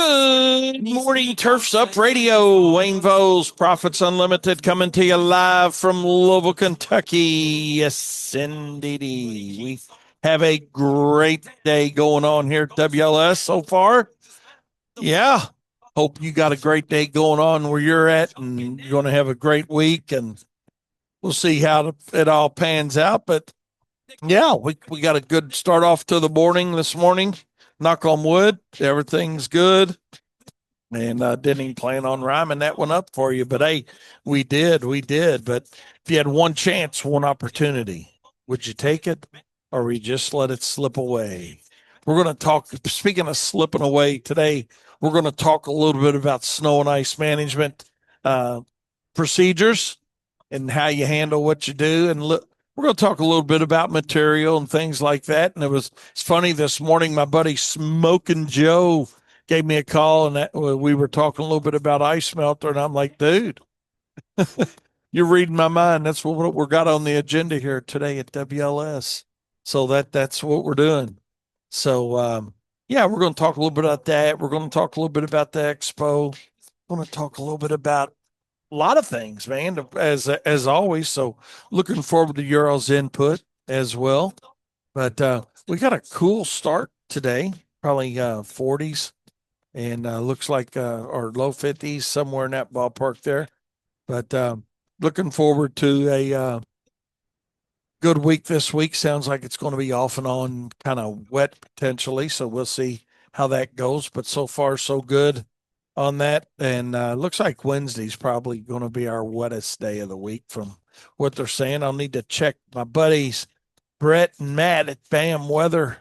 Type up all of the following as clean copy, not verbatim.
Good morning, Turfs Up Radio. Wayne Voles, Profits Unlimited, coming to you live from Louisville, Kentucky. Yes, indeedy. We have a great day going on here at WLS so far. Yeah. Hope you got a great day going on where you're at, and you're going to have a great week, and we'll see how it all pans out. But yeah, we got a good start off to the morning this morning. Knock on wood, everything's good. And didn't even plan on rhyming that one up for you, but hey, we did. But if you had one chance, one opportunity, would you take it, or would you just let it slip away? We're going to talk. Speaking of slipping away today, we're going to talk a little bit about snow and ice management procedures and how you handle what you do, and look. We're going to talk a little bit about material and things like that. And it's funny this morning, my buddy Smoking Joe gave me a call, and we were talking a little bit about ice melter, and I'm like, dude, you're reading my mind. That's what we got on the agenda here today at WLS. So that's what we're doing. So yeah, we're going to talk a little bit about that. We're going to talk a little bit about the expo. We're going to talk a little bit about a lot of things, man, as always. So looking forward to your all's input as well. But we got a cool start today, probably 40s, and looks like or low 50s, somewhere in that ballpark there. But looking forward to a good week this week. Sounds like it's going to be off and on, kind of wet potentially. So we'll see how that goes. But so far, so good on that. And looks like Wednesday's probably going to be our wettest day of the week from what they're saying. I'll need to check my buddies, Brett and Matt at BAM Weather,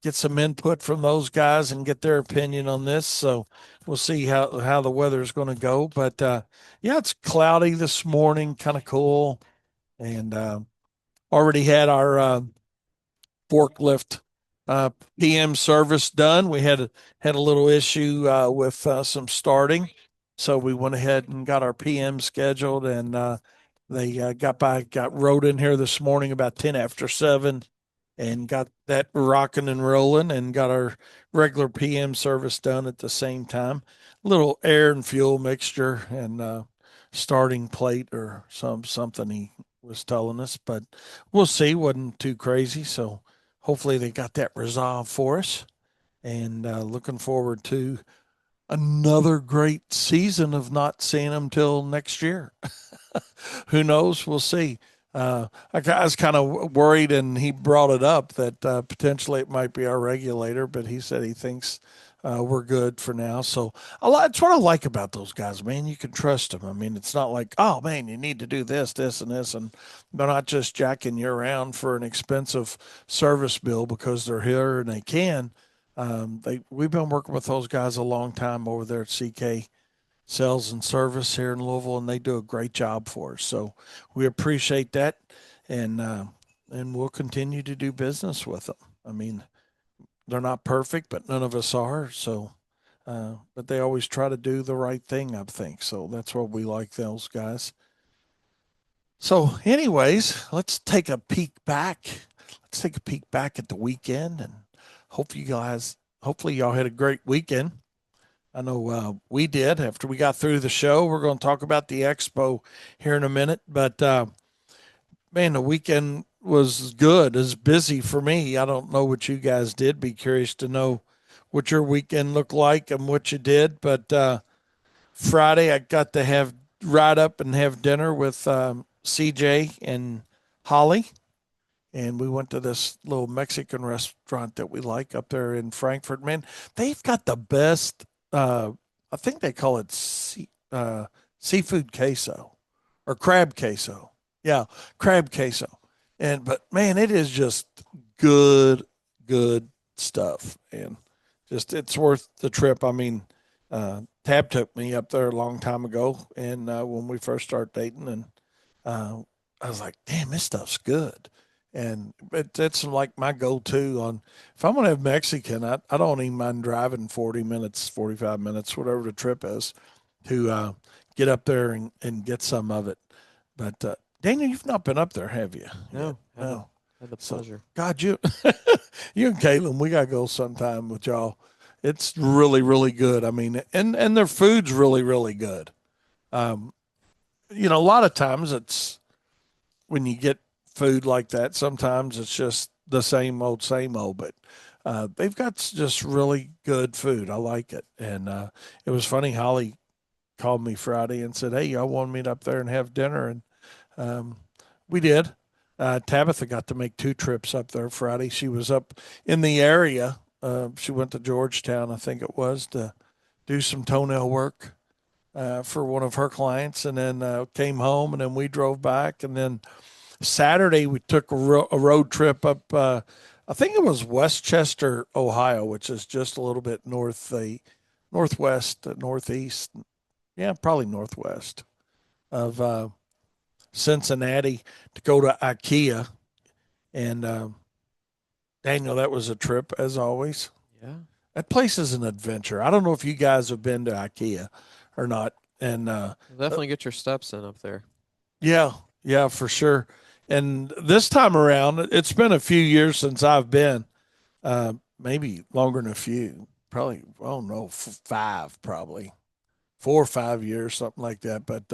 get some input from those guys and get their opinion on this. So we'll see how the weather is going to go. But yeah, it's cloudy this morning, kind of cool. And already had our forklift PM service done. We had a little issue with some starting, so we went ahead and got our PM scheduled, and they got rode in here this morning about 10 after 7, and got that rocking and rolling, and got our regular PM service done at the same time. A little air and fuel mixture and starting plate or something he was telling us, but we'll see. Wasn't too crazy, so hopefully they got that resolved for us. And looking forward to another great season of not seeing them till next year. Who knows? We'll see. I was kind of worried, and he brought it up that potentially it might be our regulator, but he said he thinks we're good for now. So that's what I like about those guys, man. You can trust them. I mean, it's not like, oh man, you need to do this, this, and this, and they're not just jacking you around for an expensive service bill because they're here and they can. We've been working with those guys a long time over there at CK Sales and Service here in Louisville, and they do a great job for us. So we appreciate that, and we'll continue to do business with them. I mean, they're not perfect, but none of us are. So, but they always try to do the right thing, I think. So that's what we like those guys. So, anyways, let's take a peek back. Let's take a peek back at the weekend, and hopefully y'all had a great weekend. I know we did. After we got through the show, we're going to talk about the expo here in a minute. But man, the weekend was good. It was busy for me. I don't know what you guys did. Be curious to know what your weekend looked like and what you did. But Friday, I got to ride up and have dinner with CJ and Holly. And we went to this little Mexican restaurant that we like up there in Frankfurt. Man, they've got the best, I think they call it seafood queso or crab queso. Yeah, crab queso. But man, it is just good, good stuff. And just it's worth the trip. I mean, Tab took me up there a long time ago, and when we first started dating, and I was like, damn, this stuff's good. And it's like my go-to on if I'm gonna have Mexican, I don't even mind driving 40 minutes, 45 minutes, whatever the trip is, to get up there and get some of it. But Daniel, you've not been up there, have you? No, No. had the So, pleasure. God, you you and Caitlin, we gotta go sometime with y'all. it's really, really good. I mean, and their food's really, really good. Um, a lot of times it's when you get food like that, sometimes it's just the same old. But they've got just really good food. I like it. And it was funny. Holly called me Friday and said, "Hey, y'all want to meet up there and have dinner?" And um, we did. Tabitha got to make two trips up there Friday. She was up in the area. She went to Georgetown, I think it was, to do some toenail work for one of her clients, and then came home, and then we drove back, and then Saturday we took a road trip up. I think it was Westchester, Ohio, which is just a little bit northwest, northeast. Yeah, probably northwest of Cincinnati to go to IKEA. And Daniel, that was a trip as always. Yeah. That place is an adventure. I don't know if you guys have been to IKEA or not. And You'll definitely get your steps in up there. yeah, yeah, for sure. And this time around, it's been a few years since I've been. Maybe longer than a few. Probably, I don't know, five, probably 4 or 5 years, something like that. But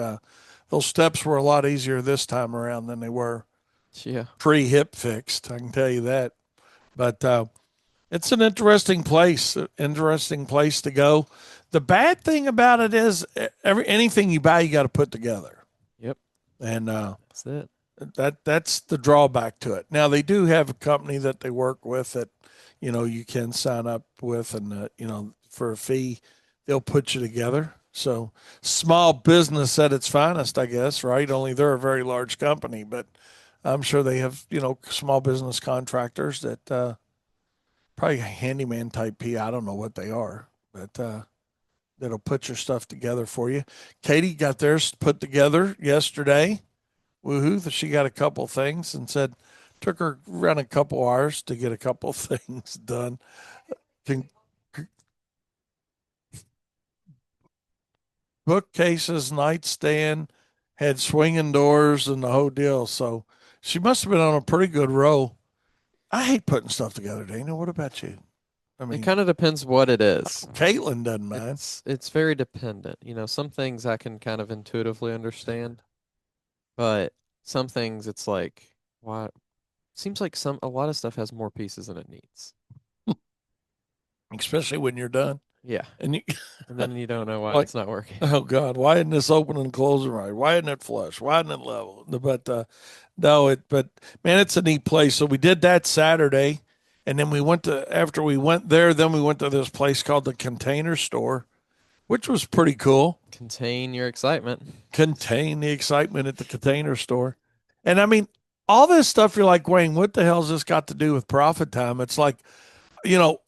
those steps were a lot easier this time around than they were Yeah. pre hip fixed. I can tell you that. But it's an interesting place to go. The bad thing about it is anything you buy, you got to put together, Yep. and That's it. that's the drawback to it. Now they do have a company that they work with that you can sign up with, and for a fee, they'll put you together. So small business at its finest, I guess, right? Only they're a very large company, but I'm sure they have small business contractors that probably handyman type P. I don't know what they are, but that'll put your stuff together for you. Katie got theirs put together yesterday. Woohoo! She got a couple things and said took her around a couple hours to get a couple things done. Can, Bookcases, nightstand, had swinging doors and the whole deal. So she must have been on a pretty good roll. I hate putting stuff together, Dana. What about you? I It mean, kind of depends what it is. Caitlin doesn't mind. It's very dependent. Some things I can kind of intuitively understand, but some things it's like, why? Seems like a lot of stuff has more pieces than it needs. Especially when you're done. Yeah. And you, And then you don't know why like, it's not working. oh God, why isn't this open and closing right? Why isn't it flush? Why isn't it level? But no, but man, it's a neat place. So we did that Saturday, and then after we went there, then we went to this place called the Container Store, which was pretty cool. Contain your excitement. Contain the excitement at the Container Store, and I mean, all this stuff. You're like, Wayne, what the hell's this got to do with profit time? It's like, you know,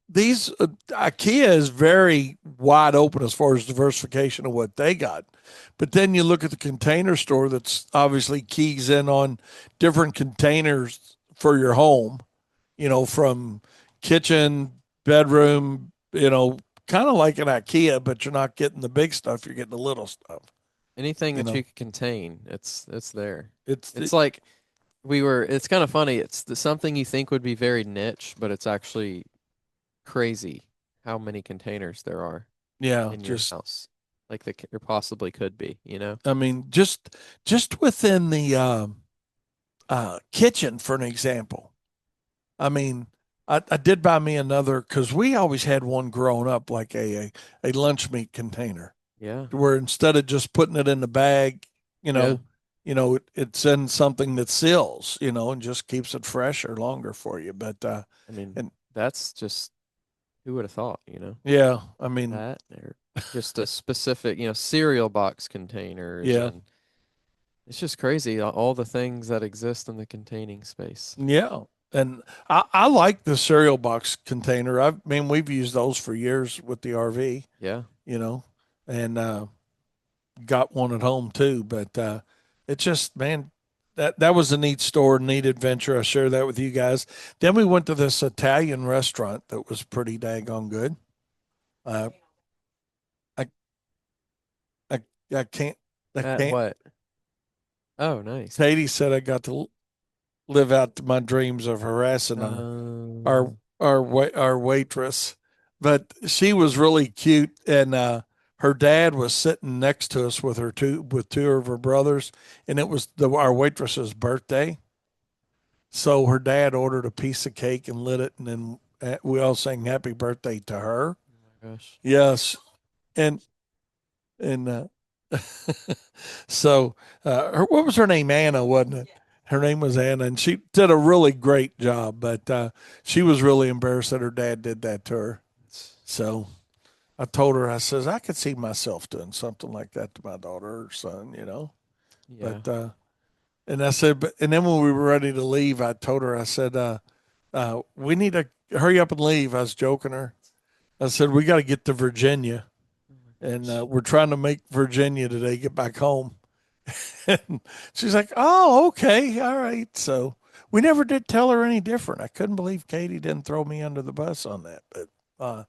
these IKEA is very wide open as far as diversification of what they got. But then you look at the Container Store that's obviously keys in on different containers for your home, from kitchen, bedroom, kind of like an IKEA, but you're not getting the big stuff, you're getting the little stuff, Anything you that you know. can contain, it's there. It's It's like it's kind of funny. Something you think would be very niche, but it's actually crazy how many containers there are yeah, in your just house. Like there possibly could be. I mean, just within the kitchen, for an example. I mean, I did buy me another because we always had one growing up, like a lunch meat container, Yeah. where instead of just putting it in the bag, you Yeah. know, it's in something that seals, and just keeps it fresher longer for you. But I mean, and that's just who would have thought? yeah, I mean, That or just a specific cereal box containers yeah, and it's just crazy all the things that exist in the containing space. yeah. And I like the cereal box container. I mean, we've used those for years with the RV, Yeah. you know, and got one at home too. But it's just, man, that was a neat store, neat adventure. I share that with you guys. Then we went to this Italian restaurant that was pretty daggone good. Uh, I I I can't I At can't. what? Oh, nice. Katie said I got to live out my dreams of harassing our Um, our waitress, but she was really cute, and her dad was sitting next to us with two of her brothers, and it was our waitress's birthday. So her dad ordered a piece of cake and lit it, and then we all sang "Happy Birthday" to her. Oh my gosh. Yes, and and so what was her name? Anna, wasn't it? Her name was Anna, and she did a really great job. But she was really embarrassed that her dad did that to her. It's, So I told her, I says, I could see myself doing something like that to my daughter or son, yeah. But and I said, but and then when we were ready to leave, I told her, I said, we need to hurry up and leave. I was joking her. I said, we got to get to Virginia, Oh my and gosh. we're trying to make Virginia today, get back home. And she's like, oh, okay, all right. So we never did tell her any different. I couldn't believe Katie didn't throw me under the bus on that, but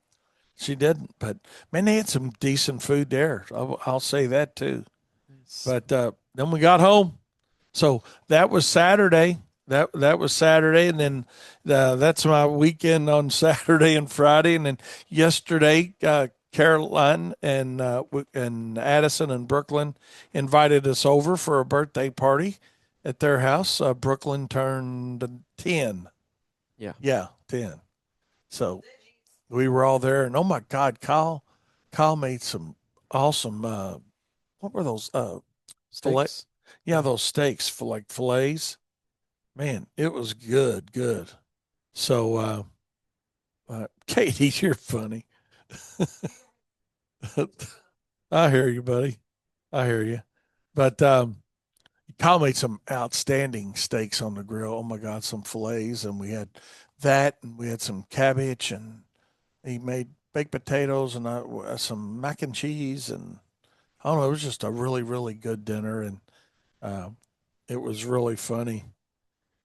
she didn't. But man, they had some decent food there. I'll say that too. It's, But then we got home. So that was Saturday. That was Saturday, and then that's my weekend on Saturday and Friday, and then yesterday, Caroline and Addison and Brooklyn invited us over for a birthday party at their house. Brooklyn turned 10. yeah. Yeah, 10. So we were all there, and oh my God, Kyle made some awesome. What were those? Fillet. Steaks. Yeah, those steaks for like fillets. Man, it was good, good. So, Katie, you're funny. I hear you, buddy. I hear you. But Kyle made some outstanding steaks on the grill. Oh my God, some fillets, and we had that, and we had some cabbage, and he made baked potatoes and some mac and cheese, and I don't know. It was just a really, really good dinner, and uh, it was really funny.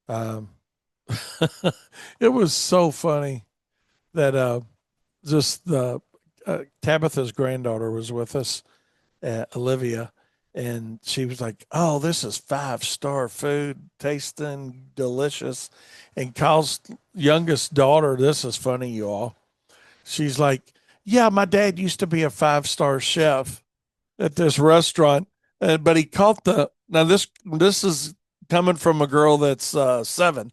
Um, it was so funny that just the Tabitha's granddaughter was with us, Olivia, and she was like, "Oh, this is 5-star food, tasting delicious." And Kyle's youngest daughter, this is funny, you all. She's like, "Yeah, my dad used to be a 5-star chef at this restaurant, but he caught the now this is coming from a girl that's 7."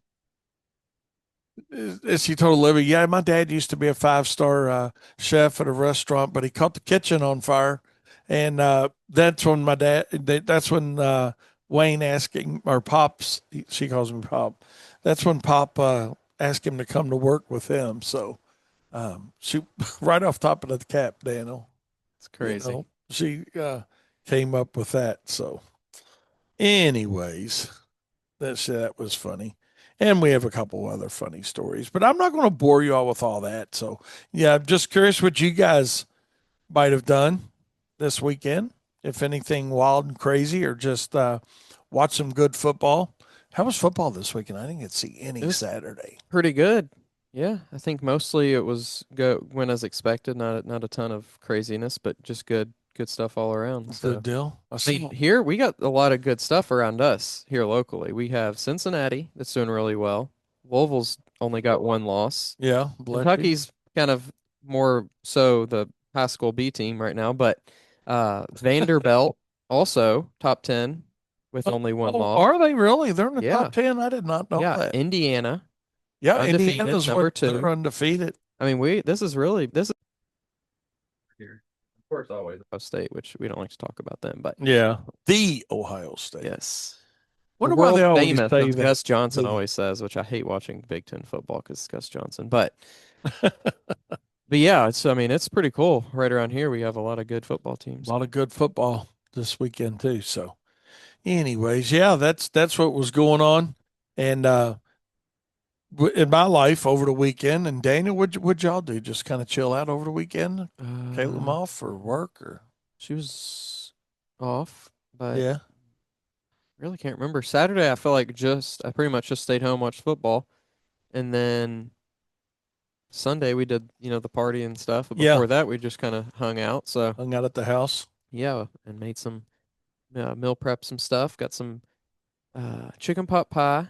As she told Olivia, yeah, my dad used to be a 5-star chef at a restaurant, but he caught the kitchen on fire, and that's when That's when Wayne asking or Pops, she calls me Pop. That's when Pop asked him to come to work with him. So she right off top of the cap, Daniel. It's crazy. She came up with that. So, anyways. That was funny. And we have a couple other funny stories, but I'm not going to bore you all with all that. So, yeah, I'm just curious what you guys might have done this weekend, if anything wild and crazy, or just watch some good football. How was football this weekend? I didn't get to see It any was Saturday. pretty good. Yeah, I think mostly it was go went as expected, not a ton of craziness, but just good stuff all around. Good So, deal. I I mean, saw. here we got a lot of good stuff around us here locally. We have Cincinnati that's doing really well. Louisville's only got one loss. Yeah, bless you. Kentucky's kind of more so the high school B team right now, but Vanderbilt also top 10 with only one Oh, loss. are they really? They're in the top Yeah. 10. I did not know Yeah, that. Indiana Yeah, undefeated, Indiana's number what they're 2. undefeated. I mean, we this is really this is here. Of course, always Ohio State, which we don't like to talk about them, but Yeah, the Ohio State. yes. The Wonder why they world always famous, say as that. Gus Johnson The always says, which I hate watching Big Ten football because it's Gus Johnson. But yeah, it's I mean it's pretty cool. Right around here, we have a lot of good football a teams. lot of good football this weekend too. So, anyways, yeah, that's what was going on, and in my life over the weekend. And Daniel, what'd y'all do? Just kind of chill out over the weekend? Caleb Uh, off for work or she was off, but yeah, really can't remember. Saturday, I felt like just I pretty much just stayed home, watched football, and then Sunday we did the party and stuff. But yeah, before that, we just kind of hung out. So hung out at the house. yeah, and made some meal prep some stuff. Got some chicken pot pie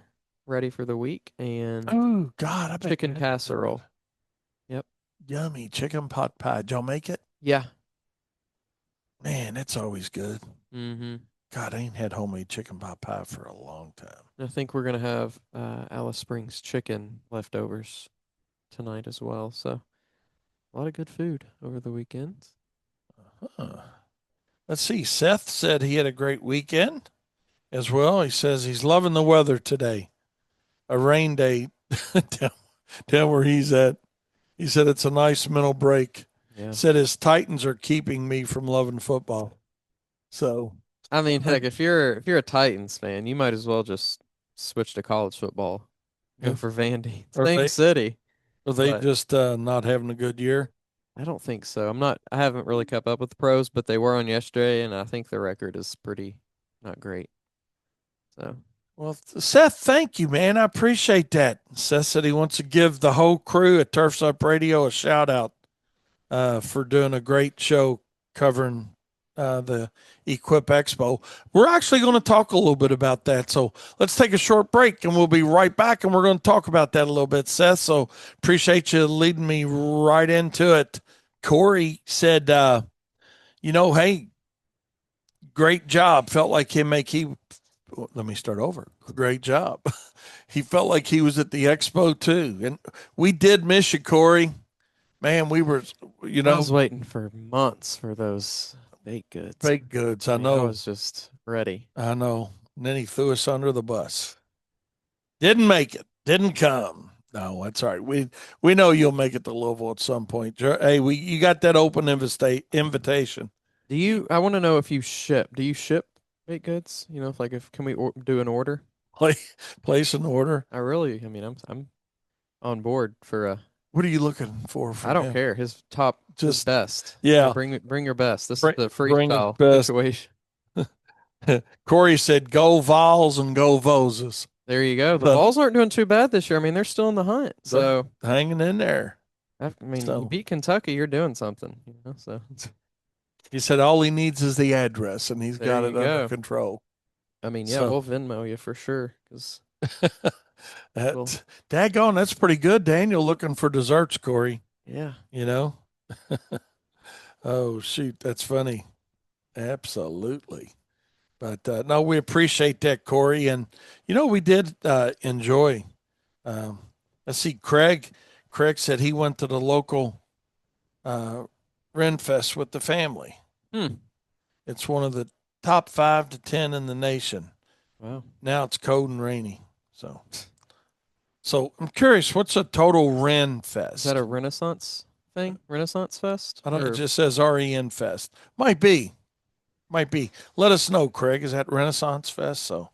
ready for the week and Oh God, I bet chicken that's good. casserole. Yep. Yummy chicken pot pie. Did y'all make it? Yeah. Man, it's always good. Mm-hmm. God, I ain't had homemade chicken pot pie for a long time. I think we're gonna have Alice Springs chicken leftovers tonight as well. So a lot of good food over the weekend. Huh. Let's see. Seth said he had a great weekend as well. He says he's loving the weather today. A rain day down, down where he's at. He said it's a nice mental break. Yeah. Said his Titans are keeping me from loving football. So, I mean, uh, heck, if you're a Titans fan, you might as well just switch to college football. Go yeah. for Vandy. Are Same they city, but just not having a good year? I don't think so. I haven't really kept up with the pros, but they were on yesterday, and I think the record is pretty not great. So, Well, Seth, thank you, man. I appreciate that. Seth said he wants to give the whole crew at Turfs Up Radio a shout out for doing a great show covering the Equip Expo. We're actually going to talk a little bit about that. So let's take a short break and we'll be right back and we're going to talk about that a little bit, Seth. So appreciate you leading me right into it. Corey said, hey, great job. Felt like let me start over. Great job. He felt like he was at the expo too. And we did miss you, Corey. Man, we were, you I know, was waiting for months for those baked goods. baked goods. I I mean, I know. was just ready. I know. And then he threw us under the bus. Didn't make it. Didn't come. No, that's all right. We know you'll make it to Louisville at some point. Hey, we you got that open invitation. I want to know if you ship. Do you ship baked goods? If can we do an order? Play, place an order. I mean, I'm on board for a. What are you looking for I from don't him? care. His Just best. yeah, Bring your best. This is bring the bring his freestyle best. situation. Corey said, "Go Vols and go Voses." There you go. The So Vols aren't doing too bad this year. I mean, they're still in the hunt. they're So, hanging in there. I mean, you So beat Kentucky, you're doing something. So he said all he needs is the address, and he's there got you it under go. control. I mean, yeah, So we'll Venmo you for sure. Cause we'll, that daggone, that's pretty good. Daniel looking for desserts, Corey. yeah. You know? Oh shoot, that's funny. Absolutely. But no, we appreciate that, Corey. And we did enjoy. Um, let's see, Craig. Craig said he went to the local uh, Ren Fest with the family. Hmm. It's one of the top 5 to 10 in the nation. Wow. Now it's cold and rainy. So I'm curious, what's a total Ren Is that a Fest? Renaissance thing? Renaissance Fest? I don't. It Or just says REN Fest. Might be. Might be. Let us know, Craig. Is that Renaissance Fest? So,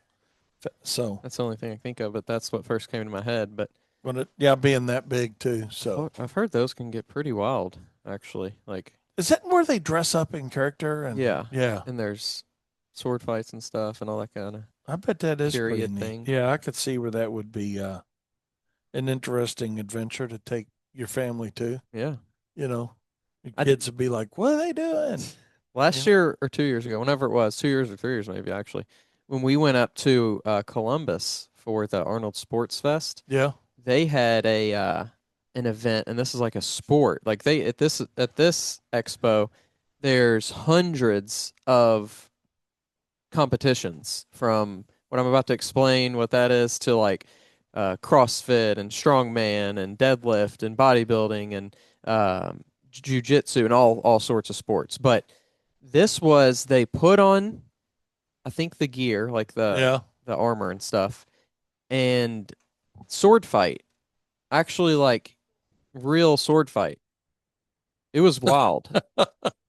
that's the only thing I think of, but that's what first came to my head. But but yeah, being that big too. So, I've heard those can get pretty wild, actually. Like, is that where they dress up in character? And yeah. yeah, And there's sword fights and stuff and all that kind of I bet that is pretty period neat. thing. Yeah, I could see where that would be an interesting adventure to take your family to. Yeah. You know, your I kids would be like, "What are they doing?" Last Yeah, year or 2 years ago, whenever it was, 2 years or 3 years maybe actually, when we went up to Columbus for the Arnold Sports Fest, yeah, they had a an event, and this is like a sport. Like they at this expo, there's hundreds of competitions from what I'm about to explain what that is to like CrossFit and strongman and deadlift and bodybuilding and jujitsu and all sorts of sports. But this was they put on I think the gear like yeah. the armor and stuff and sword fight actually like real sword fight. It was wild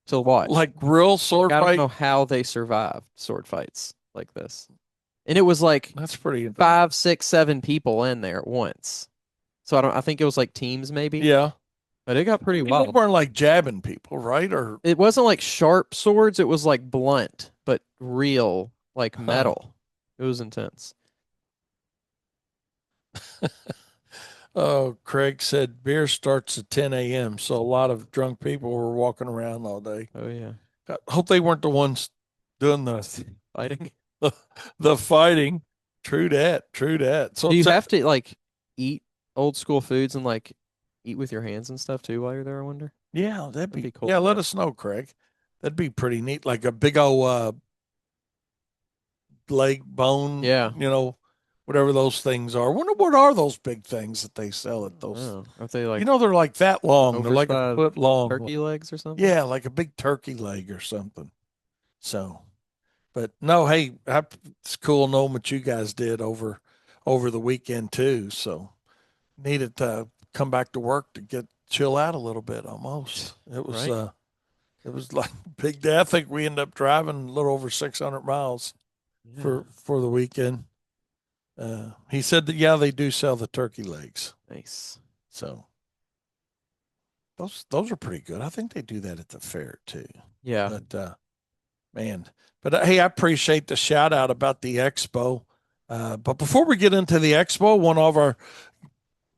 to watch. Like real Like sword I don't fight. know how they survived sword fights like this. And it was like That's pretty. five, six, 7 people in there at once. So I think it was like teams maybe, Yeah. but it got pretty I mean, they wild. weren't like jabbing people, right? Or It wasn't like sharp swords, it was like blunt, but real, like huh. metal. It was intense. Oh, Craig said beer starts at 10 a.m. So a lot of drunk people were walking around all day. Oh yeah. I hope they weren't the ones doing Fighting. the, the fighting. True that. True that. So Do you it's have to like eat old school foods and like eat with your hands and stuff too while you're there, I wonder. Yeah, That'd be cool yeah, to let do. us know, Craig. That'd be pretty neat. Like a big old leg bone, Yeah. whatever those things are. I wonder what are those big things that they sell at those. Oh, are they like They're like that long. They're like a oversized foot long. turkey legs or something? Yeah, like a big turkey leg or something. So, but no, hey, it's cool knowing what you guys did over the weekend too. So needed to come back to work to get chill out a little bit almost. Right? It was like a big day. I think we ended up driving a little over 600 miles Yeah. for the weekend. He said that yeah, they do sell the turkey legs. Nice. So those are pretty good. I think they do that at the fair too. Yeah. But man, but hey, I appreciate the shout out about the expo. But before we get into the expo, one of our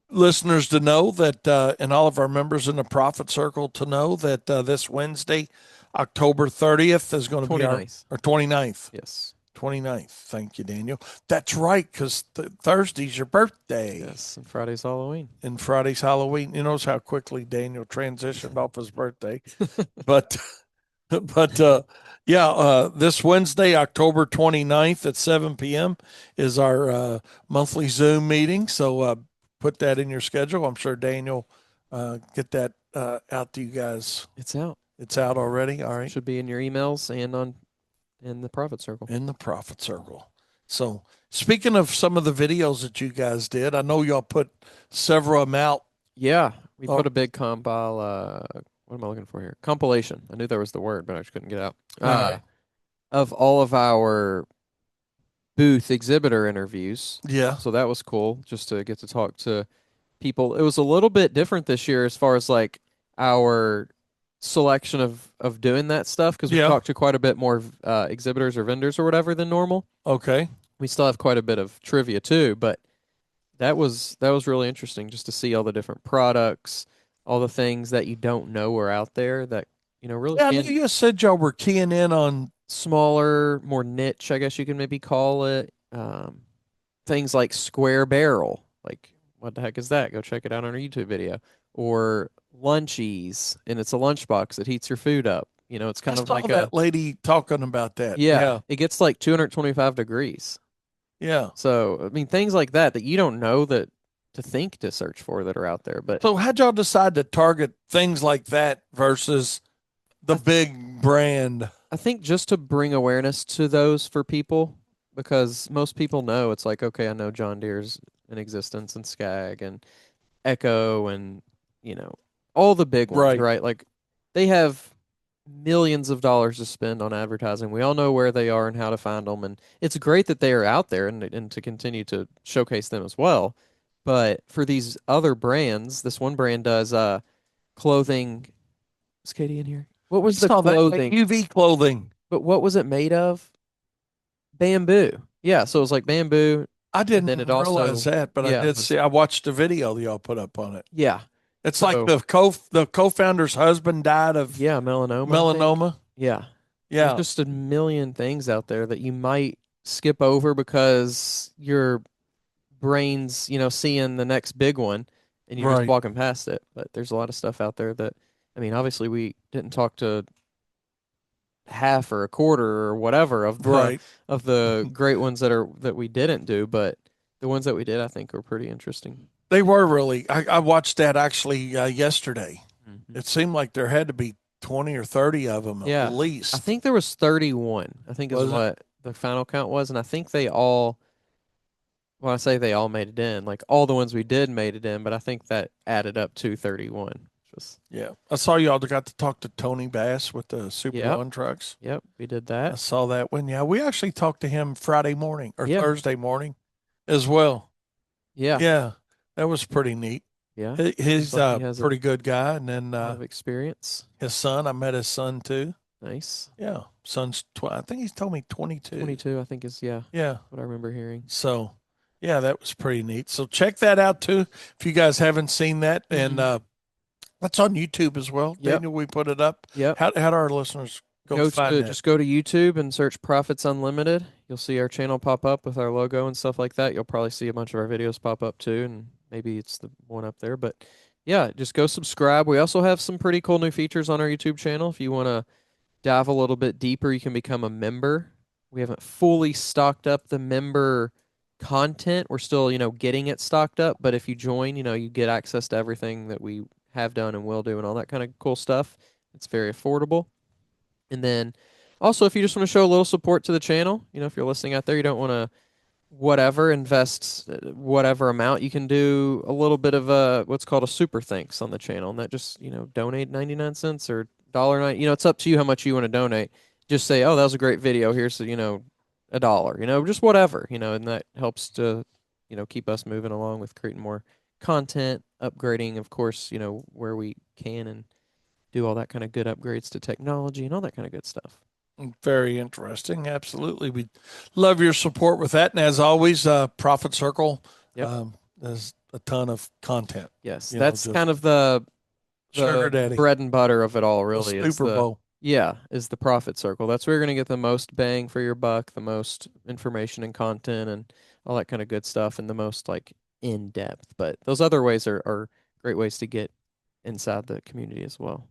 listeners to know that, and all of our members in the Profit Circle to know that this Wednesday, October 30th, is going to be our 29th. Yes. 29th. Thank you, Daniel. That's right, because Thursday's your birthday Yes. And Friday's Halloween. and Friday's Halloween. You knows how quickly Daniel transitioned off his birthday. But but yeah, this Wednesday, October 29th at 7 p.m. is our monthly Zoom meeting. So put that in your schedule. I'm sure Daniel get that out to you guys. It's out. It's out already. All right. Should be in your emails and on in the Profit Circle. In the Profit Circle. So speaking of some of the videos that you guys did, I know y'all put several of them out. Yeah. We Oh, put a big compile what am I looking for here? Compilation. I knew there was the word, but I just couldn't get out. uh, Of all of our booth exhibitor interviews. yeah. So that was cool just to get to talk to people. It was a little bit different this year as far as like our selection of doing that stuff because we Yeah. talked to quite a bit more exhibitors or vendors or whatever than normal. Okay. We still have quite a bit of trivia too, but that was really interesting just to see all the different products, all the things that you don't know are out there that really Yeah, I know can you said y'all were keying in on. smaller, more niche, I guess you can maybe call it. Things like Square Barrel. Like, what the heck is that? Go check it out on our YouTube video. Or Lunchies, and it's a lunchbox that heats your food up. It's I kind of saw like that lady talking about that. yeah, Yeah. it gets like 225 degrees. Yeah. So, I mean, things like that you don't know that to think to search for that are out there. But So how'd y'all decide to target things like that versus the I, th- big brand? I think just to bring awareness to those for people, because most people know it's like, okay, I know John Deere's in existence and Skag and Echo and you know all the big ones, Right. right? Like they have millions of dollars to spend on advertising. We all know where they are and how to find them, and it's great that they are out there and to continue to showcase them as well. But for these other brands, this one brand does clothing. Is Katie in here? What I was the saw that clothing? UV clothing. But what was it made of? Bamboo. Yeah, so it was like bamboo, I and then it didn't realize also that, but I yeah, it did was see. I watched the video that y'all put up on it. yeah. It's like So the co-founder's husband died of yeah, melanoma, I think. melanoma. Yeah. There's Yeah. just a million things out there that you might skip over because your brain's, seeing the next big one and you're just Right. walking past it. But there's a lot of stuff out there that, I mean, obviously we didn't talk to half or a quarter or whatever of the Right. great ones that we didn't do, but the ones that we did, I think, were pretty interesting. They were really. I watched that actually yesterday. Hmm. It seemed like there had to be 20 or 30 of them at Yeah, I least. think there was 31. I think is Was it? what the final count was, and I think they all. Well, I say they all made it in. Like all the ones we did made it in, but I think that added up to 31. Just Yeah. I saw y'all got to talk to Tony Bass with the Super yep, One trucks. yep, we did I that. saw that one. Yeah. We actually talked to him Friday morning or Yeah, Thursday morning as well. yeah, Yeah. That was pretty neat. yeah. Seems He's like he a has a pretty good guy. And then lot of experience. his son, I met his son too. Nice. Yeah. I think he's told me 22. 22, I think is yeah, Yeah. what I remember hearing. So, yeah, that was pretty neat. So check that out too if you guys haven't seen that. And Hmm. that's on YouTube as well. Yep, Daniel, we put it up. yep. How do our listeners go Go find to that? just go to YouTube and search Profits Unlimited. You'll see our channel pop up with our logo and stuff like that. You'll probably see a bunch of our videos pop up too, and maybe it's the one up there. But yeah, just go subscribe. We also have some pretty cool new features on our YouTube channel. If you want to dive a little bit deeper, you can become a member. We haven't fully stocked up the member content. We're still, getting it stocked up, but if you join, you get access to everything that we have done and will do and all that kind of cool stuff. It's very affordable. And then also, if you just want to show a little support to the channel, if you're listening out there, you don't want to whatever, invest whatever amount, you can do a little bit of a what's called a super thanks on the channel, and that just donate 99 cents or dollar nine. It's up to you how much you want to donate. Just say, oh, that was a great video. Here's a dollar. Just whatever. And that helps to keep us moving along with creating more content, upgrading, of course, where we can, and do all that kind of good upgrades to technology and all that kind of good stuff. Very interesting. Absolutely. We love your support with that. And as always, Profit Circle, Yep. there's a ton of content, Yes, that's just kind of the sugar the daddy, bread and butter of it all, the really. It's Super the Bowl. yeah, is the profit circle. That's where you're gonna get the most bang for your buck, the most information and content and all that kind of good stuff, and the most like in depth. But those other ways are great ways to get inside the community as well.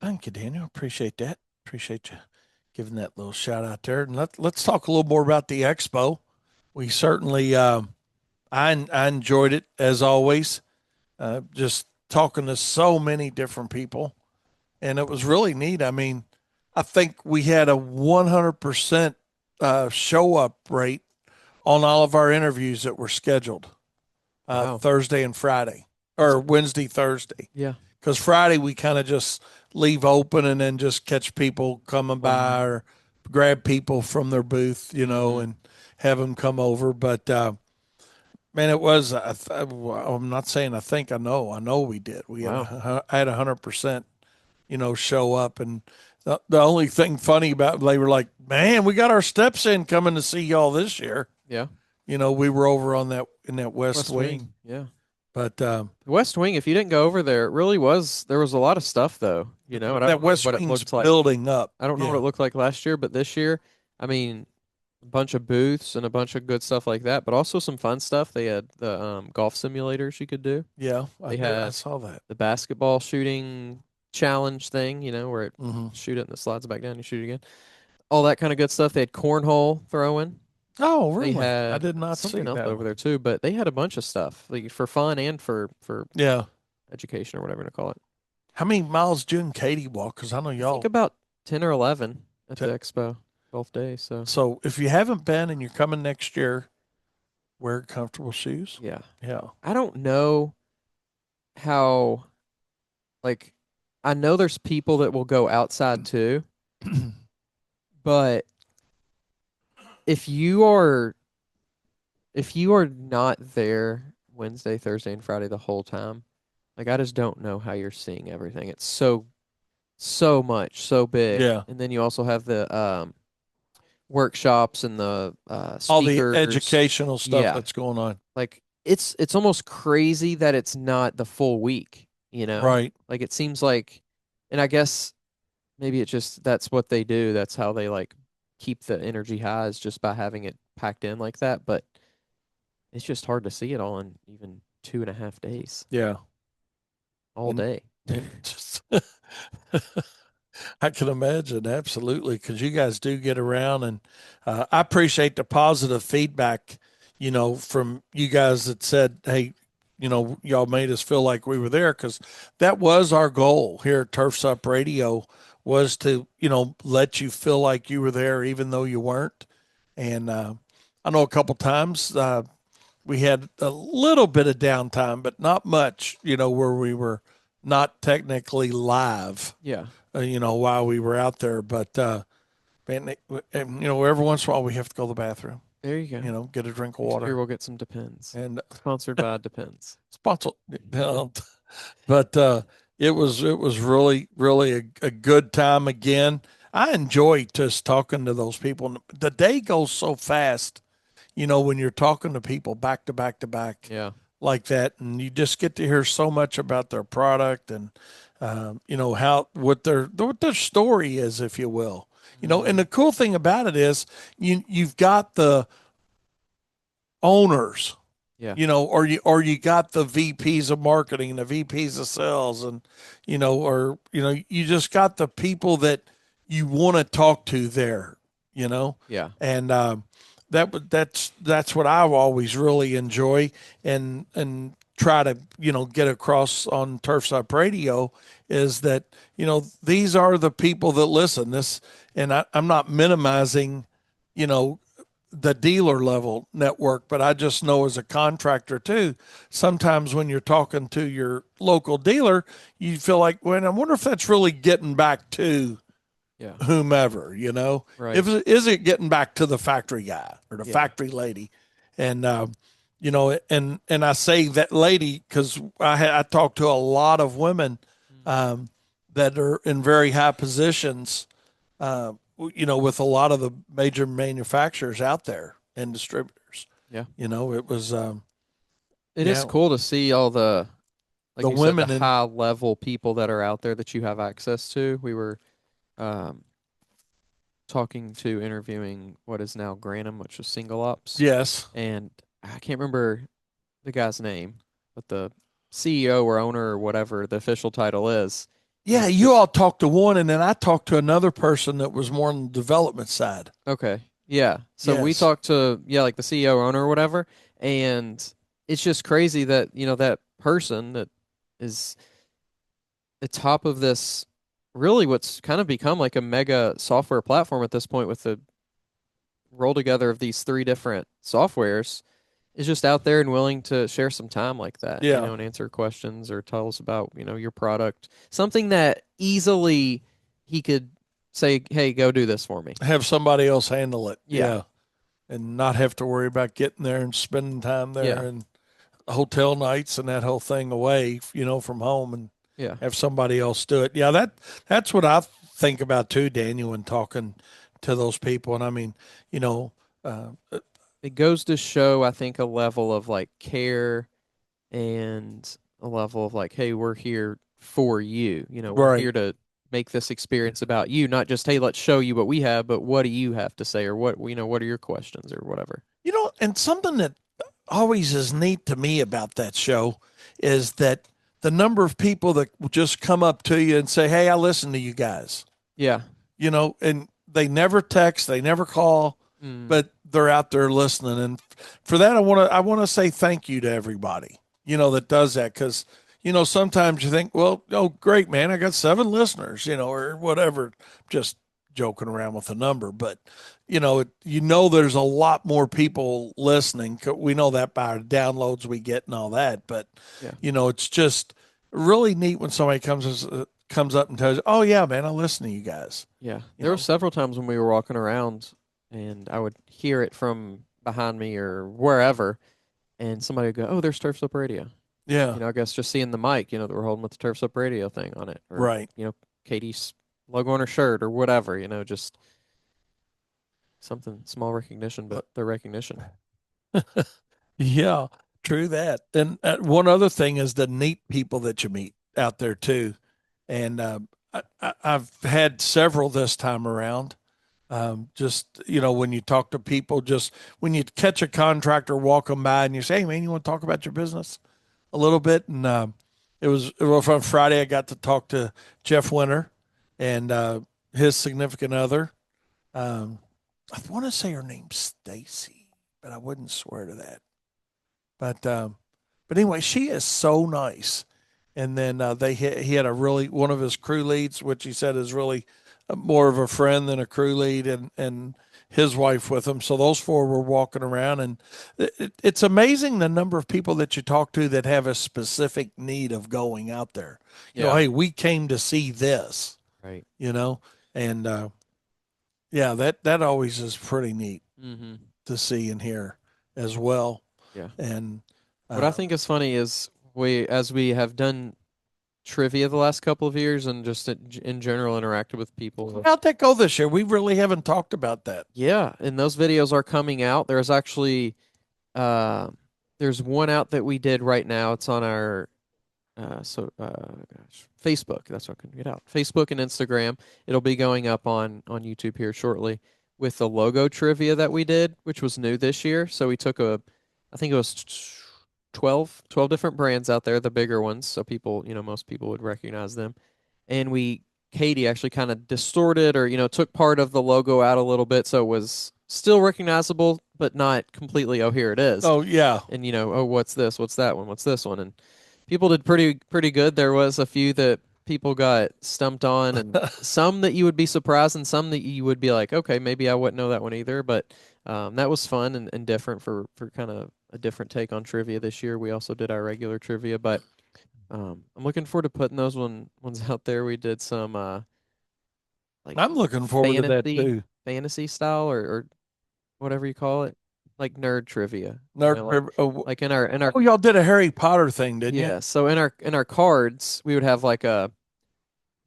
Thank you, Daniel. Appreciate that. Appreciate you giving that little shout out there. And let's talk a little more about the expo. We certainly, I enjoyed it as always. Just talking to so many different people, and it was really neat. I mean, I think we had a 100% show up rate on all of our interviews that were scheduled Wow. Thursday and Friday, That's or Wednesday, Thursday. yeah. Because Friday we kind of just leave open and then just catch people coming by or grab people from their booth, Mm-hmm. and have them come over. But man, it was. I'm not saying I think I know. I know we did. Wow. I had 100%, show up. And the only thing funny about they were like, man, we got our steps in coming to see y'all this year. Yeah. We were over on that in that West West Wing. Wing, Yeah. but The West Wing, if you didn't go over there, it really was there was a lot of stuff though, and I that don't know West what it Wing's looked like. building up. I don't know what it Yeah, looked like last year, but this year, I mean, a bunch of booths and a bunch of good stuff like that, but also some fun stuff. They had the golf simulators you could do. yeah, They I had saw that. the basketball shooting challenge thing, where it Hmm. shoot it and it slides back down, you shoot it again. All that kind of good stuff. They had cornhole throwing. Oh, They really? I had did not see something else that over one. there too, but they had a bunch of stuff like for fun and for Yeah. education or whatever you want to call it. How many miles did you and Katie walk? Because I know I think y'all. about 10 or 11 at the T- expo both days. So, so if you haven't been and you're coming next year, wear comfortable shoes. yeah. Yeah. I don't know how, like, I know there's people that will go outside too, but if you are if you are not there Wednesday, Thursday, and Friday the whole time, like I just don't know how you're seeing everything. It's so much, so big. Yeah. And then you also have the workshops and the All the speakers. educational stuff Yeah. that's going on. Like it's almost crazy that it's not the full week. Right. Like it seems like, and I guess maybe it just that's what they do. That's how they like keep the energy high is just by having it packed in like that. But it's just hard to see it all in even 2.5 days, Yeah. all And, day. and just I can imagine absolutely because you guys do get around, and I appreciate the positive feedback. From you guys that said, "Hey, y'all made us feel like we were there," because that was our goal here at Turfs Up Radio was to let you feel like you were there even though you weren't. And I know a couple times we had a little bit of downtime, but not much. Where we were not technically live Yeah, while we were out there. But man, every once in a while we have to go to the bathroom. there you go. Get a drink of Next year water we'll get some Depends. and Sponsored by Depends. sponsor. But it was really really a good time again. I enjoy just talking to those people. The day goes so fast, when you're talking to people back to back to back Yeah. like that, and you just get to hear so much about their product and how what their story is, if you will. And Hmm. the cool thing about it is you've got the owners Yeah. or you got the VPs of marketing, the VPs of sales, and or you just got the people that you want to talk to there, you know, Yeah. and that's what I always really enjoy and try to get across on Turfside Radio is that these are the people that listen. I'm not minimizing you know the dealer level network, but I just know as a contractor too, sometimes when you're talking to your local dealer, you feel like, well, I wonder if that's really getting back to Yeah. whomever, Right. if is it getting back to the factory guy or the Yeah. factory lady, and and I say that lady because I talk to a lot of women Hmm. um, that are in very high positions with a lot of the major manufacturers out there and distributors. Yeah. It was, It is yeah, cool to see all the, like the you said, the women in, high level people that are out there that you have access to. We were um, talking to interviewing what is now Granum, which was Single Ops, yes. and I can't remember the guy's name, but the CEO or owner or whatever the official title is. Yeah, He's you just all talked to one, and then I talked to another person that was more on the development side. okay. Yeah. So we Yes. talked to, yeah, like the CEO owner or whatever, and it's just crazy that, that person that is the top of this, really what's kind of become like a mega software platform at this point, with the roll together of these three different softwares, is just out there and willing to share some time like that, Yeah. and answer questions or tell us about, your product. Something that easily he could say, "Hey, go do this for me." Have somebody else handle it. Yeah. Yeah. And not have to worry about getting there and spending time there Yeah. and hotel nights and that whole thing away, from home and Yeah. have somebody else do it. Yeah, that's what I think about too, Daniel, when talking to those people. And I mean, you know, uh, It goes to show, I think, a level of like care, and a level of like, "Hey, we're here for you. We're right. here to make this experience about you, not just, hey, let's show you what we have, but what do you have to say, or what are your questions or whatever." And something that always is neat to me about that show is that the number of people that will just come up to you and say, "Hey, I listen to you guys." Yeah. And they never text, they never call, Mm. but they're out there listening. And for that, I want to say thank you to everybody, that does that. Cause, sometimes you think, well, oh, great, man, I got 7 listeners, or whatever, just joking around with the number. But, there's a lot more people listening. We know that by the downloads we get and all that. But, Yeah. it's just really neat when somebody comes up and tells you, "Oh yeah, man, I listen to you guys." Yeah. You There were know, several times when we were walking around and I would hear it from behind me or wherever, and somebody would go, "Oh, there's Turf Slip Radio." yeah, I guess just seeing the mic, that we're holding with the Turf Slip Radio thing on it, or, right. Katie's logo on her shirt or whatever, just something small recognition, but the recognition. Yeah, true that. And one other thing is the neat people that you meet out there too. And I've had several this time around. Just when you talk to people, just when you catch a contractor walking by and you say, "Hey, man, you want to talk about your business a little bit?" And it was on Friday. I got to talk to Jeff Winter and his significant other. Um, I want to say her name's Stacy, but I wouldn't swear to that. But anyway, she is so nice. And then he had one of his crew leads, which he said is really more of a friend than a crew lead, and his wife with him. So those 4 were walking around, and it's amazing the number of people that you talk to that have a specific need of going out there. Yeah. Hey, we came to see this. Right. You know, and yeah, that always is pretty neat Mm-hmm. to see and hear as well. Yeah. And What I uh, think is funny is, as we have done trivia the last couple of years and just in general interacted with people. how'd that go this year? We really haven't talked about that. Yeah, and those videos are coming out. There's actually uh there's one out that we did right now. It's on our gosh, Facebook. That's what I couldn't get out. Facebook and Instagram. It'll be going up on YouTube here shortly, with the logo trivia that we did, which was new this year. So we took I think it was 12 different brands out there, the bigger ones, so people, most people would recognize them. And Katie actually kind of distorted or, took part of the logo out a little bit so it was still recognizable, but not completely, oh, here it is. Oh yeah. And, oh, what's this? What's that one? What's this one? And people did pretty good. There was a few that people got stumped on, and some that you would be surprised, and some that you would be like, okay, maybe I wouldn't know that one either. But that was fun and different for kind of a different take on trivia this year. We also did our regular trivia, but I'm looking forward to putting those ones out there. We did some like I'm looking forward to that fantasy too. fantasy style or whatever you call it, like nerd trivia. Oh, Like in our oh, y'all did a Harry Potter thing, didn't you? yeah. So in our cards, we would have like a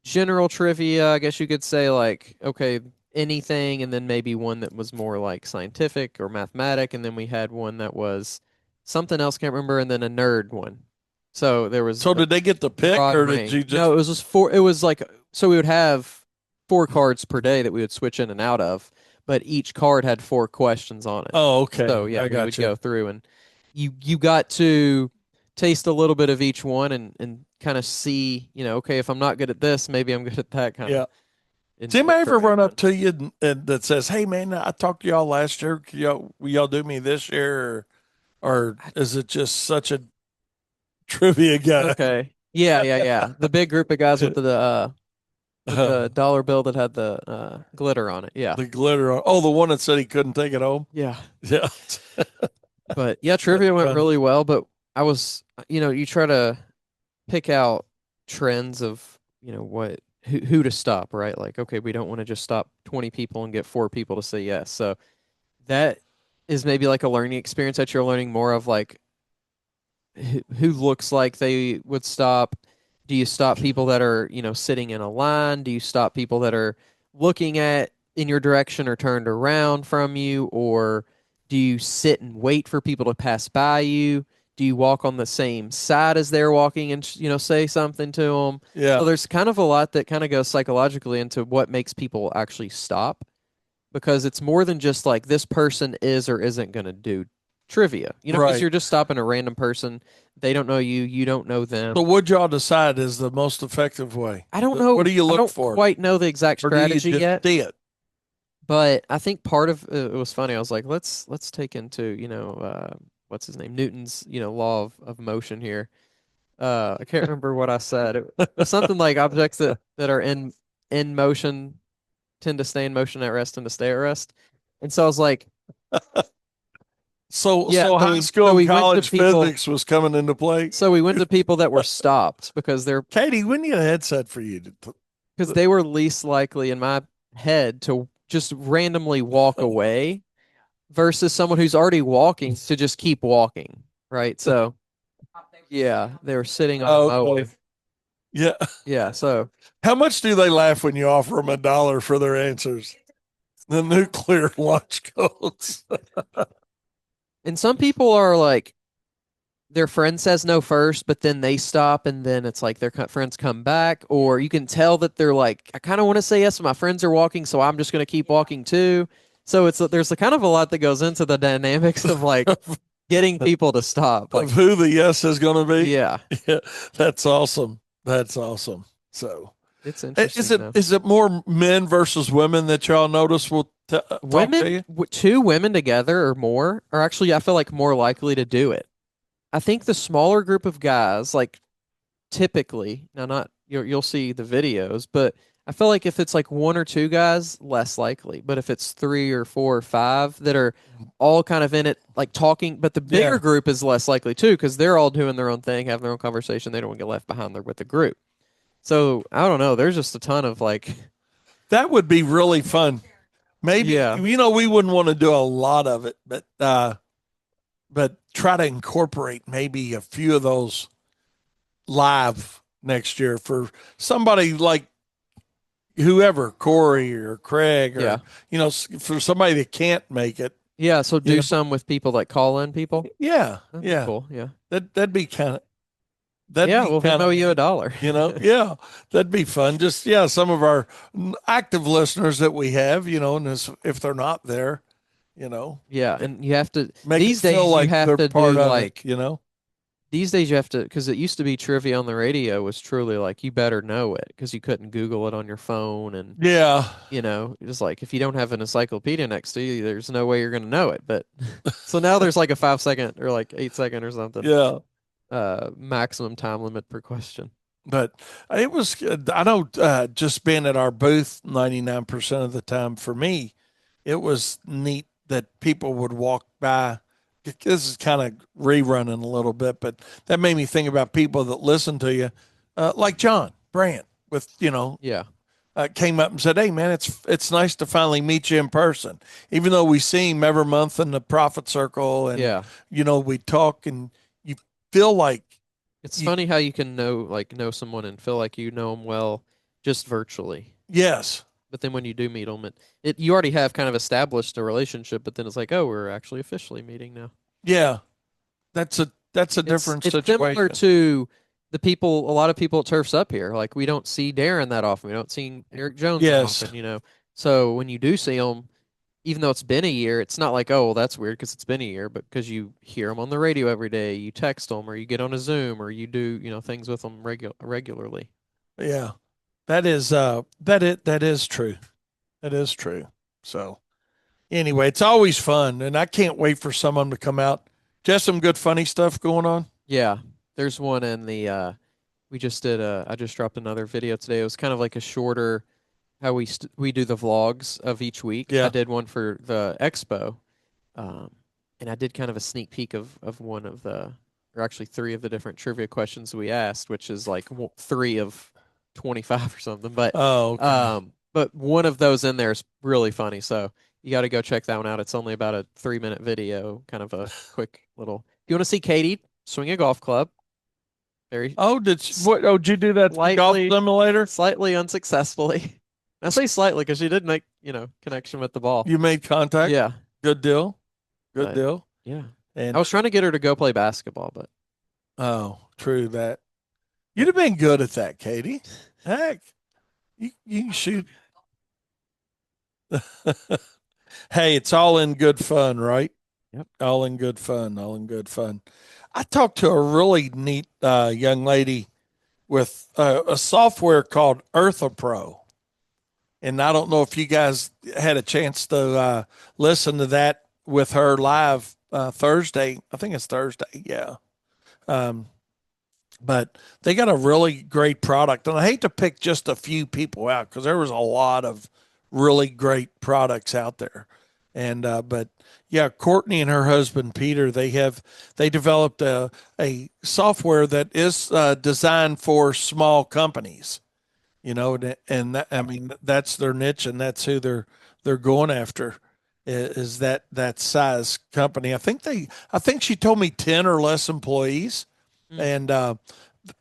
general trivia, I guess you could say, like, okay, anything, and then maybe one that was more like scientific or mathematic, and then we had one that was something else, can't remember, and then a nerd one. So there was So a did they get to pick, broad or did range. you No, just? it was just four. It was like, so we would have four cards per day that we would switch in and out of, but each card had four questions on it. Oh, okay, So yeah, I we got would you. go through, and you got to taste a little bit of each one and kind of see, okay, if I'm not good at this, maybe I'm good at that kind of Yeah. Does in anybody ever run up direction. to you and that says, "Hey, man, I talked to y'all last year. Will y'all do me this year?" Or is it just such a trivia guy? Okay. Yeah, yeah, yeah. The big group of guys with the dollar bill that had the glitter on it. Yeah. The glitter on. Oh, the one that said he couldn't take it home. Yeah. Yeah, But yeah, that's trivia went funny. really well, but I was, you try to pick out trends of, who to stop, right? Like, okay, we don't want to just stop 20 people and get four people to say yes. So that is maybe like a learning experience that you're learning more of, like who looks like they would stop. Do you stop people that are, sitting in a line? Do you stop people that are looking at in your direction or turned around from you? Or do you sit and wait for people to pass by you? Do you walk on the same side as they're walking and, say something to them? Yeah, So there's kind of a lot that kind of goes psychologically into what makes people actually stop, because it's more than just like this person is or isn't going to do trivia. Because right. you're just stopping a random person. They don't know you. You don't know them. So, what y'all decide is the most effective way? I don't What know. do you I look don't for, quite know the exact or do you strategy just yet, see it? but I think part of it was funny. I was like, let's take into, what's his name? Newton's, law of motion here. I can't remember what I said. It was something like objects that are in motion tend to stay in motion, at rest tend to stay at rest. And so I was like, So, yeah, so so high we school so and we went to college people physics was coming into play. so we went to people that were stopped Katie, we need a headset for you. because they were least likely in my head to just randomly walk away versus someone who's already walking to just keep walking, right? So yeah, they were sitting on a Oh, mower. okay. Yeah. Yeah, so How much do they laugh when you offer them $1 for their answers? The nuclear launch codes. and some people are like their friend says no first, but then they stop, and then it's like their friends come back, or you can tell that they're like, I kind of want to say yes, but my friends are walking, so I'm just going to keep walking too. So there's a kind of a lot that goes into the dynamics of like of, getting people to stop. Like, of who the yes is going to be. yeah, Yeah, that's awesome. That's awesome. So, it's is interesting it though. is it more men versus women that y'all notice will talk to Women, you? two women together or more are actually, I feel like, more likely to do it. I think the smaller group of guys, like typically, now not you'll see the videos, but I feel like if it's like one or two guys, less likely. But if it's three or four or five that are all kind of in it, like talking, but the bigger Yeah, group is less likely too, because they're all doing their own thing, having their own conversation. They don't want to get left behind there with the group. So I don't know. There's just a ton of like, that would be really fun. Maybe yeah, we wouldn't want to do a lot of it, but try to incorporate maybe a few of those live next year for somebody like whoever, Corey or Craig, yeah, or for somebody that can't make it. yeah. So You do know, some with people that call in people. yeah, That'd be yeah. cool. Yeah, That'd be kind of that'd yeah. be We'll kind of Venmo you a neat. dollar. Yeah, that'd be fun. Just some of our active listeners that we have, and if they're not there, Yeah, and you have to make it these feel days you like have they're to part do of it. like these days you have to, because it used to be trivia on the radio was truly like you better know it because you couldn't Google it on your phone, and Yeah, just like if you don't have an encyclopedia next to you, there's no way you're gonna know it. But so now there's like a 5 second or like 8 second or something yeah. maximum time limit per question. But it was, I know, just being at our booth 99% of the time for me, it was neat that people would walk by. This is kind of rerunning a little bit, but that made me think about people that listen to you, like John Brandt, with, Yeah, came up and said, "Hey, man, it's nice to finally meet you in person." Even though we see him every month in the Profit Circle, and yeah. we talk, and you feel like It's you, funny how you can know someone and feel like you know them well just virtually. yes, But then when you do meet them, you already have kind of established a relationship. But then it's like, oh, we're actually officially meeting now. yeah, that's a It's different it's similar situation. to a lot of people at Turfs up here. Like we don't see Darren that often. We don't see Eric Jones that Yes, often. So when you do see them, even though it's been a year, it's not like, oh, well, that's weird because it's been a year, but because you hear them on the radio every day, you text them, or you get on a Zoom, or you do, things with them regularly. yeah, that is true. That is true. So anyway, it's always fun, and I can't wait for someone to come out. Just some good funny stuff going on. Yeah, there's one in the we just did I just dropped another video today. It was kind of like a shorter how we do the vlogs of each week. I Yeah. did one for the expo, um, and I did kind of a sneak peek of one of the, or actually three of the different trivia questions we asked, which is like three of 25 or something. Oh, okay. But one of those in there is really funny. So you got to go check that one out. It's only about a 3 minute video, kind of a quick little. If you want to see Katie swing a golf club, very Oh, what? Oh, did you do that golf slightly, simulator? slightly unsuccessfully. I say slightly because she did make, connection with the ball. You made contact. Yeah, Good deal. Good but deal. yeah. I And was trying to get her to go play basketball, but oh, true that. You'd yep. have been good at that, Katie. Heck, you can shoot. Hey, it's all in good fun, right? Yep. All in good fun. All in good fun. I talked to a really neat young lady with a software called EarthaPro. And I don't know if you guys had a chance to listen to that with her live Thursday. I think it's Thursday. Yeah. Um, but they got a really great product. And I hate to pick just a few people out because there was a lot of really great products out there. And but yeah, Courtney and her husband Peter, they developed a software that is designed for small companies, and that, I mean, that's their niche, and that's who they're going after, is that size company. I think she told me 10 or less employees, Mm. and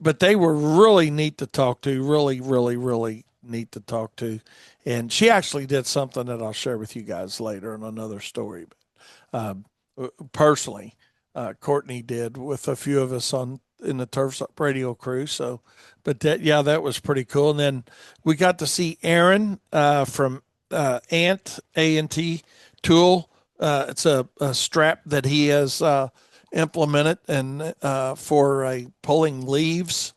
but they were really neat to talk to, really, really, really neat to talk to. And she actually did something that I'll share with you guys later in another story. Um, Personally, Courtney did with a few of us on in the Turfs Up radio crew. So, but that was pretty cool. And then we got to see Aaron from Ant Tool. It's a strap that he has implemented and for pulling leaves,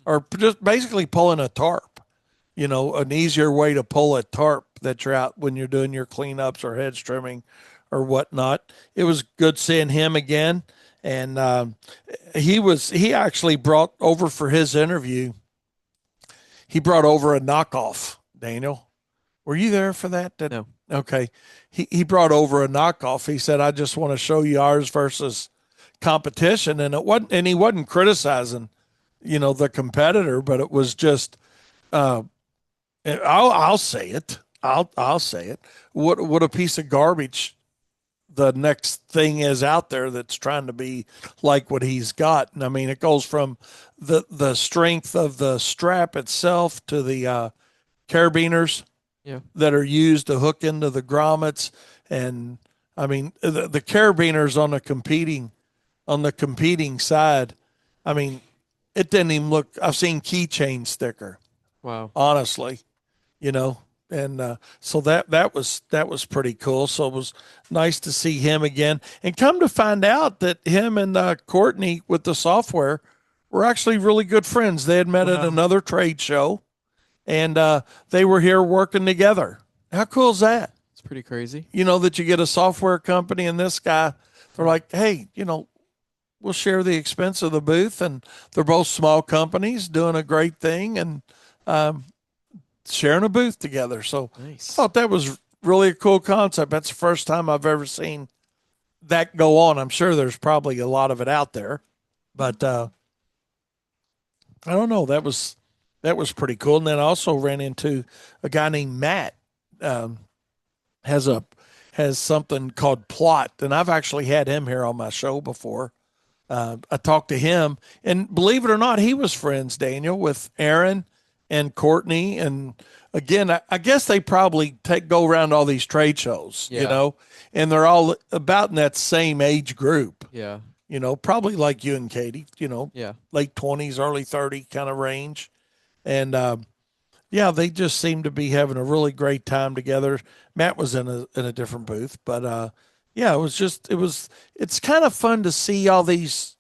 or just basically pulling a tarp. An easier way to pull a tarp that you're out when you're doing your cleanups or hedge trimming or whatnot. It was good seeing him again, and he actually brought over for his interview. He brought over a knockoff. Daniel, were you there for that? No. Okay. He brought over a knockoff. He said, "I just want to show you ours versus competition," and he wasn't criticizing, the competitor, but it was just uh, I'll say it. I'll say it. What a piece of garbage the next thing is out there that's trying to be like what he's got. And I mean, it goes from the strength of the strap itself to the carabiners Yeah. that are used to hook into the grommets, and I mean the carabiners on the competing side. I mean, it didn't even look. I've seen keychain sticker, Wow. honestly, you know. And so that was pretty cool. So it was nice to see him again, and come to find out that him and Courtney with the software were actually really good friends. They had met at Wow. another trade show, and they were here working together. How cool is that? It's pretty crazy. That you get a software company and this guy, they're Mm. like, hey, we'll share the expense of the booth, and they're both small companies doing a great thing, and um, sharing a booth together. So I Nice. thought that was really a cool concept. That's the first time I've ever seen that go on. I'm sure there's probably a lot of it out there, but I don't know. That was pretty cool. And then I also ran into a guy named Matt. Um, has a has something called Plot, and I've actually had him here on my show before. I talked to him, and believe it or not, he was friends, Daniel, with Aaron and Courtney. And again, I guess they probably go around all these trade shows, Yeah. and they're all about in that same age group, Yeah. probably like you and Katie, Yeah. late 20s, early 30 kind of range. And yeah, they just seem to be having a really great time together. Matt was in a different booth, but yeah, it's kind of fun to see all these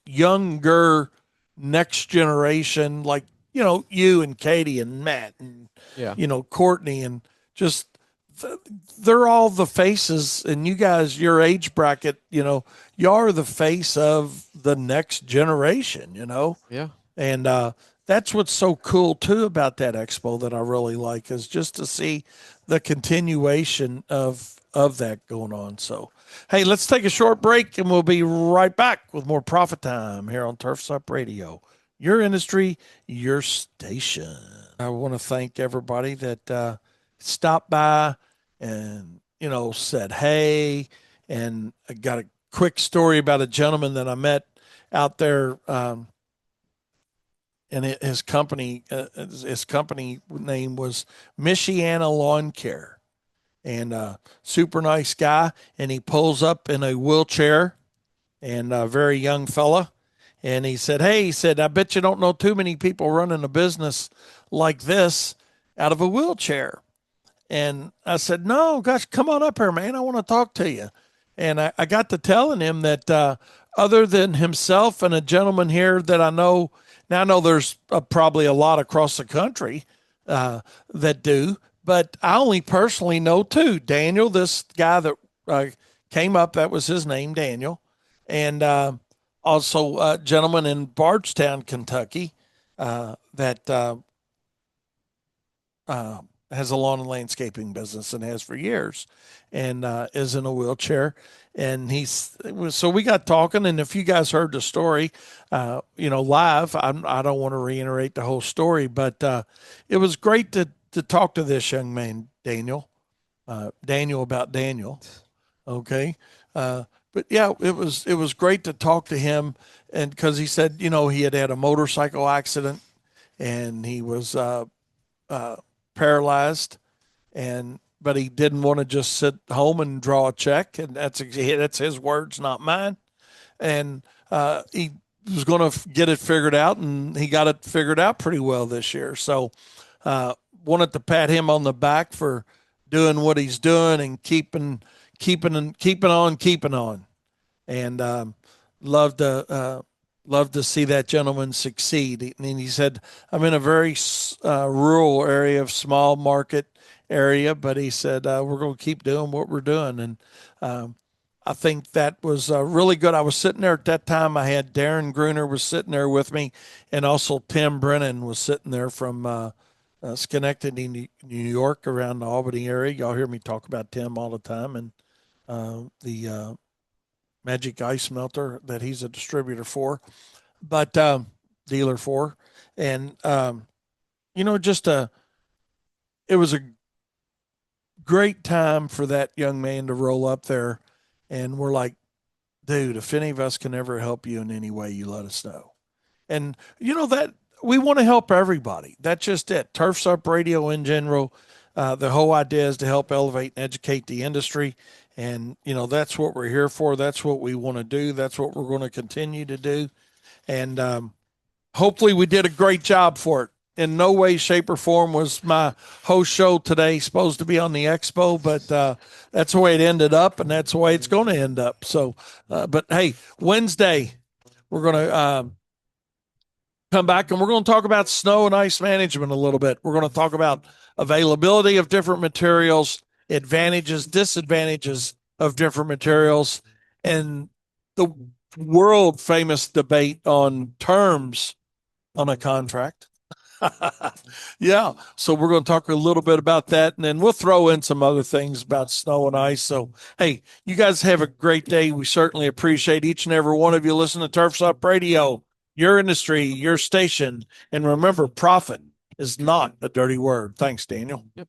younger next generation, like you and Katie and Matt and Yeah. Courtney, and just they're all the faces, and you guys, your age bracket, you are the face of the next generation, Yeah. and that's what's so cool too about that expo that I really like, is just to see the continuation of that going on. So, hey, let's take a short break, and we'll be right back with more Profit Time here on Turfs Up Radio. Your industry, your station. I want to thank everybody that stopped by and said hey. And I got a quick story about a gentleman that I met out there. And his company name was Michiana Lawn Care, and super nice guy. And he pulls up in a wheelchair, and a very young fella. And he said, "Hey," he said, "I bet you don't know too many people running a business like this out of a wheelchair." And I said, "No, gosh, come on up here, man. I want to talk to you." And I got to telling him that other than himself and a gentleman here that I know, now I know there's probably a lot across the country that do, but I only personally know two. Daniel, this guy that uh, came up, that was his name, Daniel. And also a gentleman in Bardstown, Kentucky, that has a lawn and landscaping business and has for years, and is in a wheelchair. And so we got talking. And if you guys heard the story, live, I don't want to reiterate the whole story, but it was great to talk to this young man, Daniel about Daniel. Okay. But yeah, it was great to talk to him, and because he said, he had a motorcycle accident, and he was uh, paralyzed, and but he didn't want to just sit home and draw a check, and that's his words, not mine. And he was going to get it figured out, and he got it figured out pretty well this year. So wanted to pat him on the back for doing what he's doing and keeping on, and love to love to see that gentleman succeed. And he said, "I'm in a very rural area of small market area," but he said, "We're going to keep doing what we're doing." And um, I think that was really good. I was sitting there at that time. I had Darren Gruner was sitting there with me, and also Tim Brennan was sitting there from Schenectady, New York, around the Albany area. Y'all hear me talk about Tim all the time, and the Magic Ice Melter that he's a distributor for, but dealer for. And just it was a great time for that young man to roll up there, and we're like, dude, if any of us can ever help you in any way, you let us know. And that we want to help everybody. That's just it. Turfs Up Radio in general. The whole idea is to help elevate and educate the industry. And, that's what we're here for. That's what we want to do. That's what we're going to continue to do. And hopefully we did a great job for it. in no way, shape, or form was my host show today supposed to be on the Expo, but that's the way it ended up, and that's the way it's going to end up. So, but hey, Wednesday we're going to come back and we're going to talk about snow and ice management a little bit. We're going to talk about availability of different materials, advantages, disadvantages of different materials, and the world famous debate on terms on a contract. Yeah. So we're going to talk a little bit about that, and then we'll throw in some other things about snow and ice. So, hey, you guys have a great day. We certainly appreciate each and every one of you listening to Turfs Up Radio, your industry, your station. And remember, profit is not a dirty word. Thanks, Daniel. Yep.